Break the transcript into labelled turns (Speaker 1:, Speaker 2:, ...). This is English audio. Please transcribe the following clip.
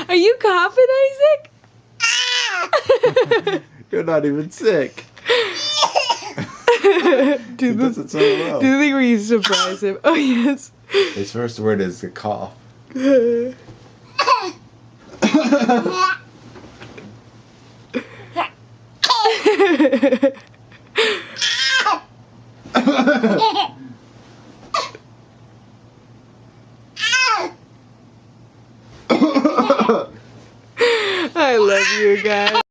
Speaker 1: Are you coughing, Isaac?
Speaker 2: You're not even sick.
Speaker 1: Do
Speaker 2: He does it so well.
Speaker 1: Do you think we surprise him? Oh, yes.
Speaker 2: His first word is a cough.
Speaker 1: I love you guys.